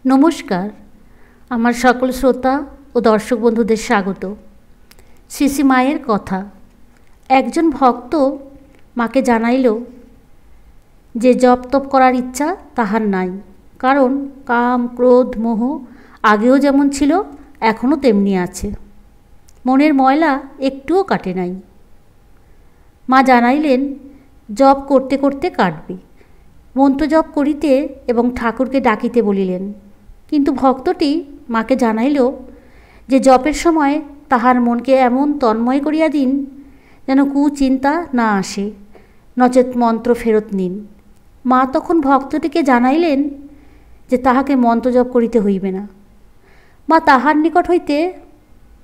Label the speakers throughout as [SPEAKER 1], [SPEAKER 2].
[SPEAKER 1] নমস্কার, আমার সকল শ্রোতা ও দর্শক বন্ধুদের স্বাগত। শ্রী শ্রী মায়ের কথা। একজন ভক্ত মাকে জানাইল যে জপ তপ করার ইচ্ছা তাহার নাই, কারণ কাম ক্রোধ মোহ আগেও যেমন ছিল এখনও তেমনি আছে, মনের ময়লা একটুও কাটে নাই। মা জানাইলেন জপ করতে করতে কাটবে, মন্ত্র জপ করিতে এবং ঠাকুরকে ডাকিতে বলিলেন। কিন্তু ভক্তটি মাকে জানাইল যে জপের সময় তাহার মনকে এমন তন্ময় করিয়া দিন যেন কুচিন্তা না আসে, নচেৎ মন্ত্র ফেরত নিন। মা তখন ভক্তটিকে জানাইলেন যে তাহাকে মন্ত্র জপ করিতে হইবে না। মা তাহার নিকট হইতে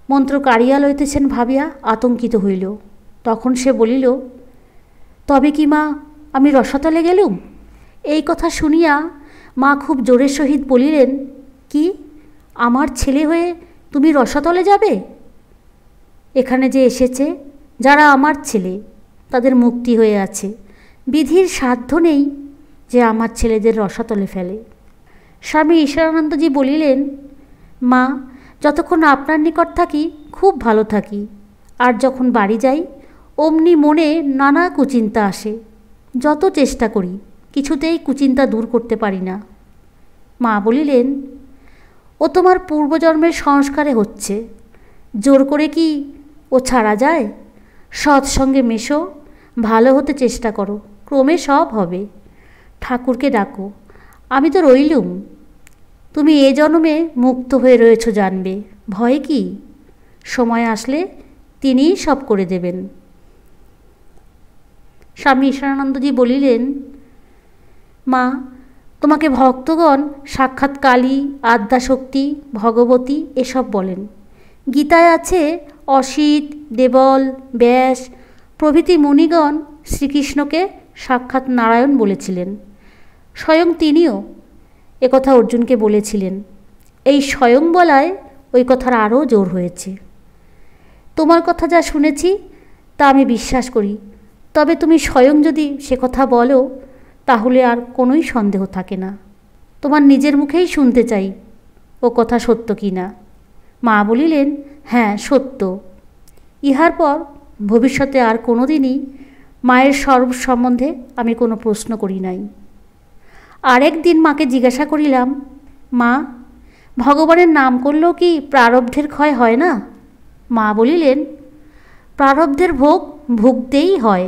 [SPEAKER 1] মন্ত্র কাড়িয়া লইতেছেন ভাবিয়া আতঙ্কিত হইল। তখন সে বলিল, তবে কি মা আমি রসাতলে গেলুম? এই কথা শুনিয়া মা খুব জোরের সহিত বলিলেন, কি আমার ছেলে হয়ে তুমি রসাতলে যাবে? এখানে যে এসেছে যারা আমার ছেলে তাদের মুক্তি হয়ে আছে, বিধির সাধ্য নেই যে আমার ছেলেদের রসাতলে ফেলে। স্বামী ঈশ্বরানন্দজি বলিলেন, মা যতক্ষণ আপনার নিকট থাকি খুব ভালো থাকি, আর যখন বাড়ি যাই অমনি মনে নানা কুচিন্তা আসে। যত চেষ্টা করি কিছুতেই কুচিন্তা দূর করতে পারি না। মা বলিলেন, ও তোমার পূর্বজন্মের সংস্কারে হচ্ছে, জোর করে কি ও ছাড়া যায়? সৎসঙ্গে মেশো, ভালো হতে চেষ্টা করো, ক্রমে সব হবে। ঠাকুরকে ডাকো, আমি তো রইলুম। তুমি এ জন্মে মুক্ত হয়ে রয়েছ জানবে, ভয় কি? সময় আসলে তিনিই সব করে দেবেন। স্বামী ঈশ্বরানন্দজি বলিলেন, মা তোমাকে ভক্তগণ সাক্ষাৎ কালী, আদ্যাশক্তি, ভগবতী এসব বলেন। গীতায় আছে অসিত, দেবল, ব্যাস প্রভৃতি মুনিগণ শ্রীকৃষ্ণকে সাক্ষাৎ নারায়ণ বলেছিলেন। স্বয়ং তিনিও একথা অর্জুনকে বলেছিলেন। এই স্বয়ং বলায় ওই কথার আরও জোর হয়েছে। তোমার কথা যা শুনেছি তা আমি বিশ্বাস করি, তবে তুমি স্বয়ং যদি সে কথা বলো তাহলে আর কোনোই সন্দেহ থাকে না। তোমার নিজের মুখেই শুনতে চাই ও কথা সত্য কি না। মা বলিলেন, হ্যাঁ সত্য। ইহার পর ভবিষ্যতে আর কোনো দিনই মায়ের স্বরূপ সম্বন্ধে আমি কোনো প্রশ্ন করি নাই। আরেক দিন মাকে জিজ্ঞাসা করিলাম, মা ভগবানের নাম করলেও কি প্রারব্ধের ক্ষয় হয় না? মা বলিলেন, প্রারব্ধের ভোগ ভুগতেই হয়,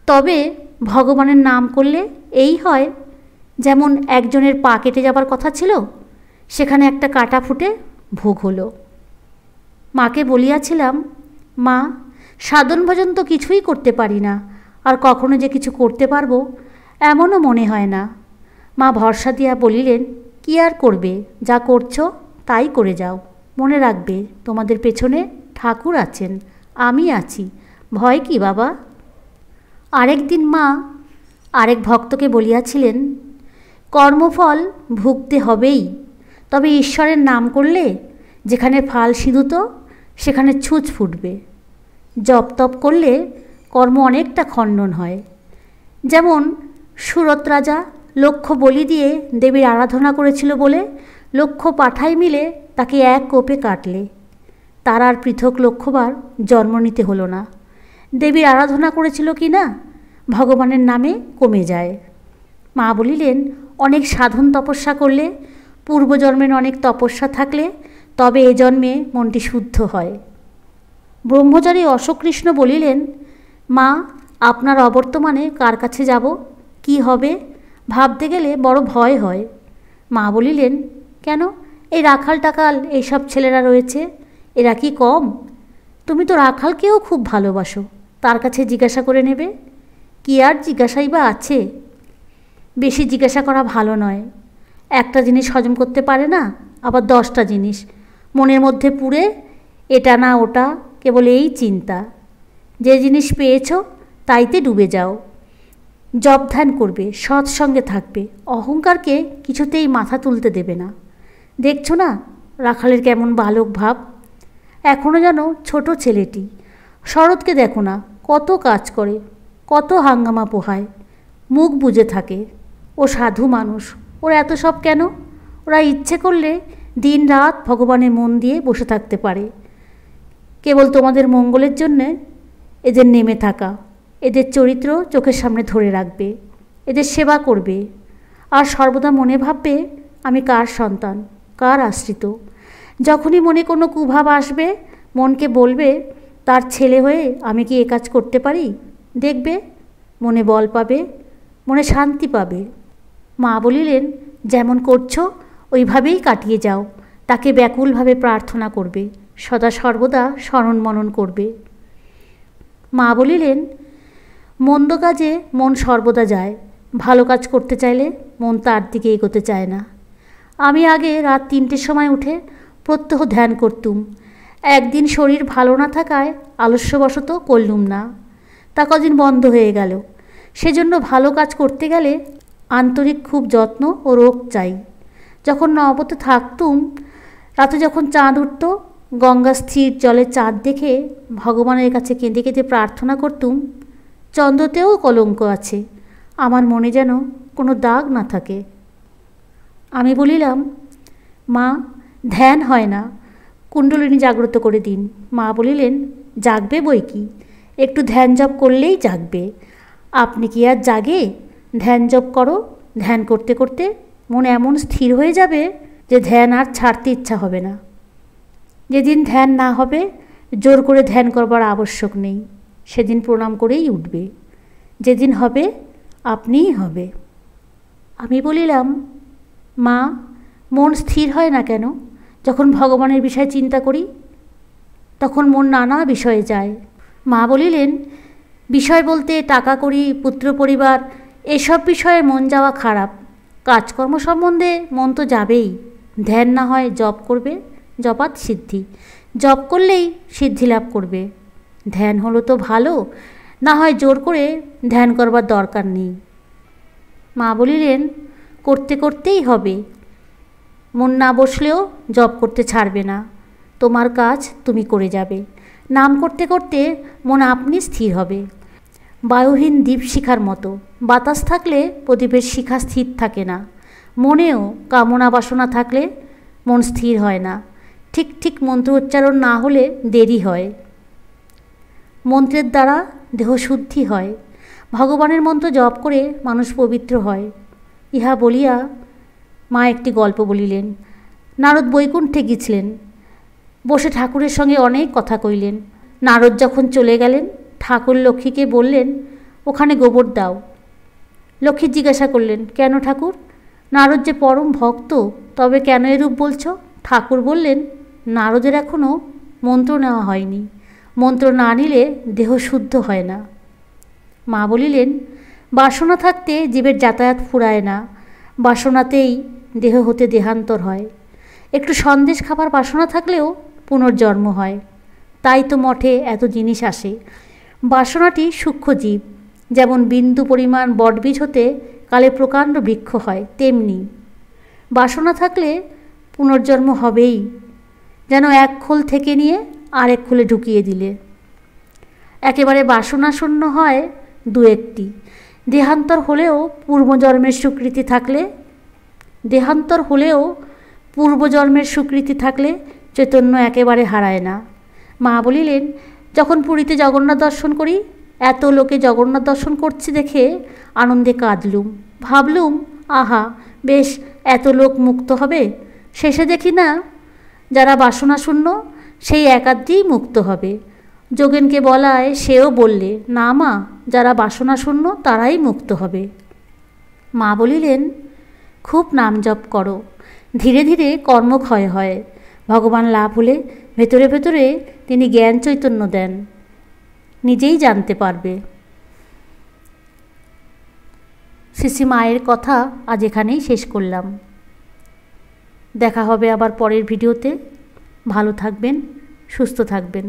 [SPEAKER 1] তবে ভগবানের নাম করলে এই হয়, যেমন একজনের পা কেটে যাবার কথা ছিল, সেখানে একটা কাটা ফুটে ভোগ হলো। মাকে বলিয়াছিলাম, মা সাধন ভজন তো কিছুই করতে পারি না, আর কখনো যে কিছু করতে পারবো এমনও মনে হয় না। মা ভরসা দিয়া বলিলেন, কি আর করবে, যা করছো তাই করে যাও। মনে রাখবে তোমাদের পেছনে ঠাকুর আছেন, আমি আছি, ভয় কি বাবা? আরেক দিন মা আরেক ভক্তকে বলিয়াছিলেন, কর্মফল ভুগতে হবেই, তবে ঈশ্বরের নাম করলে যেখানে ফাল সিঁদুত সেখানে ছুঁচ ফুটবে। জপ তপ করলে কর্ম অনেকটা খণ্ডন হয়। যেমন সুরত রাজা লক্ষ বলি দিয়ে দেবীর আরাধনা করেছিল বলে লক্ষ পাঠাই মিলে তাকে এক কোপে কাটলে তার আর পৃথক লক্ষবার জন্ম নিতে হলো না। দেবীর আরাধনা করেছিল কি না ভগবানের নামে কমে যায়। মা বলিলেন, অনেক সাধন তপস্যা করলে, পূর্বজন্মের অনেক তপস্যা থাকলে তবে এ জন্মে মনটি শুদ্ধ হয়। ব্রহ্মচারী অশোককৃষ্ণ বলিলেন, মা আপনার অবর্তমানে কার কাছে যাব, কি হবে ভাবতে গেলে বড় ভয় হয়। মা বলিলেন, কেন? এই রাখাল টাকাল এইসব ছেলেরা রয়েছে, এরা কি কম? তুমি তো রাখালকেও খুব ভালোবাসো, তার কাছে জিজ্ঞাসা করে নেবে। কি আর জিজ্ঞাসাই বা আছে? বেশি জিজ্ঞাসা করা ভালো নয়। একটা জিনিস হজম করতে পারে না, আবার 10টা জিনিস মনের মধ্যে পুড়ে, এটা না ওটা, কেবল এই চিন্তা। যে জিনিস পেয়েছ তাইতে ডুবে যাও। জপ ধ্যান করবে, সৎসঙ্গে থাকবে, অহংকারকে কিছুতেই মাথা তুলতে দেবে না। দেখছো না রাখালের কেমন বালক ভাব, এখনও যেন ছোট ছেলেটি। শরৎকে দেখো না, কত কাজ করে, কত হাঙ্গামা পোহায়, মুখ বুজে থাকে। ও সাধু মানুষ, ওর এত সব কেন? ওরা ইচ্ছে করলে দিন রাত ভগবানের মন দিয়ে বসে থাকতে পারে। কেবল তোমাদের মঙ্গলের জন্যে এদের নেমে থাকা, এদের চরিত্র চোখের সামনে ধরে রাখবে, এদের সেবা করবে, আর সর্বদা মনে ভাববে আমি কার সন্তান, কার আশ্রিত। যখনই মনে কোনো কুভাব আসবে মনকে বলবে তার ছেলে হয়ে আমি কি এ কাজ করতে পারি। দেখবে মনে বল পাবে, মনে শান্তি পাবে। মা বলিলেন, যেমন করছো ওইভাবেই কাটিয়ে যাও। তাকে ব্যাকুলভাবে প্রার্থনা করবে, সদা সর্বদা স্মরণ মনন করবে। মা বলিলেন, মন্দ কাজে মন সর্বদা যায়, ভালো কাজ করতে চাইলে মন তার দিকে এগোতে চায় না। আমি আগে রাত 3টের সময় উঠে প্রত্যহ ধ্যান করতুম। একদিন শরীর ভালো না থাকায় আলস্যবশত করলুম না, তা কদিন বন্ধ হয়ে গেল। সেজন্য ভালো কাজ করতে গেলে আন্তরিক খুব যত্ন ও রোগ চাই। যখন নবতে থাকতুম, রাতে যখন চাঁদ উঠত, গঙ্গা স্থির জলে চাঁদ দেখে ভগবানের কাছে কেঁদে কেঁদে প্রার্থনা করতুম, চন্দ্রতেও কলঙ্ক আছে, আমার মনে যেন কোনো দাগ না থাকে। আমি বলিলাম, মা ধ্যান হয় না, কুণ্ডলিনী জাগ্রত করে দিন। মা বলিলেন, জাগবে বই কি, একটু ধ্যান জপ করলেই জাগবে। আপনি কি আর জাগে? ধ্যান জপ করো, ধ্যান করতে করতে মন এমন স্থির হয়ে যাবে যে ধ্যান আর ছাড়তে ইচ্ছা হবে না। যেদিন ধ্যান না হবে জোর করে ধ্যান করবার আবশ্যক নেই, সেদিন প্রণাম করেই উঠবে। যেদিন হবে আপনিই হবে। আমি বলিলাম, মা মন স্থির হয় না কেন? যখন ভগবানের বিষয়ে চিন্তা করি তখন মন নানা বিষয়ে যায়। মা বলিলেন, বিষয় বলতে টাকা কড়ি, পুত্র পরিবার, এসব বিষয়ে মন যাওয়া খারাপ। কাজকর্ম সম্বন্ধে মন তো যাবেই। ধ্যান না হয় জপ করবে, জপাত সিদ্ধি, জপ করলেই সিদ্ধি লাভ করবে। ধ্যান হলো তো ভালো, না হয় জোর করে ধ্যান করবার দরকার নেই। মা বলিলেন, করতে করতেই হবে। মন না বসলেও জপ করতে ছাড়বে না, তোমার কাজ তুমি করে যাবে। নাম করতে করতে মন আপনি স্থির হবে। বায়ুহীন দীপশিখার মতো, বাতাস থাকলে প্রদীপের শিখা স্থির থাকে না। মনেও কামনা বাসনা থাকলে মন স্থির হয় না। ঠিক ঠিক মন্ত্র উচ্চারণ না হলে দেরি হয়। মন্ত্রের দ্বারা দেহ শুদ্ধি হয়। ভগবানের মন্ত্র জপ করে মানুষ পবিত্র হয়। ইহা বলিয়া মা একটি গল্প বলিলেন। নারদ বৈকুণ্ঠে গিয়েছিলেন, বসে ঠাকুরের সঙ্গে অনেক কথা কইলেন। নারদ যখন চলে গেলেন, ঠাকুর লক্ষ্মীকে বললেন, ওখানে গোবর দাও। লক্ষ্মী জিজ্ঞাসা করলেন, কেন ঠাকুর? নারদ যে পরম ভক্ত, তবে কেন এরূপ বলছো? ঠাকুর বললেন, নারদের এখনও মন্ত্র নেওয়া হয়নি, মন্ত্র না নিলে দেহ শুদ্ধ হয় না। মা বলিলেন, বাসনা থাকতে জীবের যাতায়াত ফুরায় না, বাসনাতেই দেহ হতে দেহান্তর হয়। একটু সন্দেশ খাবার বাসনা থাকলেও পুনর্জন্ম হয়। তাই তো মঠে এত জিনিস আসে। বাসনাটি সূক্ষ্ম জীব, যেমন বিন্দু পরিমাণ বটবীজ হতে কালে প্রকাণ্ড বৃক্ষ হয়, তেমনি বাসনা থাকলে পুনর্জন্ম হবেই, যেন এক খোল থেকে নিয়ে আরেক খোলে ঢুকিয়ে দিলে। একেবারে বাসনা শূন্য হয় দু একটি। দেহান্তর হলেও পূর্বজন্মের স্বীকৃতি থাকলে চৈতন্য একেবারে হারায় না। মা বলিলেন, যখন পুরীতে জগন্নাথ দর্শন করি, এত লোকে জগন্নাথ দর্শন করছে দেখে আনন্দে কাঁদলুম। ভাবলুম, আহা বেশ, এত লোক মুক্ত হবে। শেষে দেখি না, যারা বাসনা শূন্য সেই একাধিক মুক্ত হবে। যোগেনকে বলায় সেও বললে, না মা, যারা বাসনা শূন্য তারাই মুক্ত হবে। মা বলিলেন, খুব নাম জপ করো, ধীরে ধীরে কর্মক্ষয় হয়। ভগবান লাভ হলে ভেতরে ভেতরে তিনি জ্ঞান চৈতন্য দেন, নিজেই জানতে পারবে। শ্রী মায়ের কথা আজ এখানেই শেষ করলাম। দেখা হবে আবার পরের ভিডিওতে। ভালো থাকবেন, সুস্থ থাকবেন।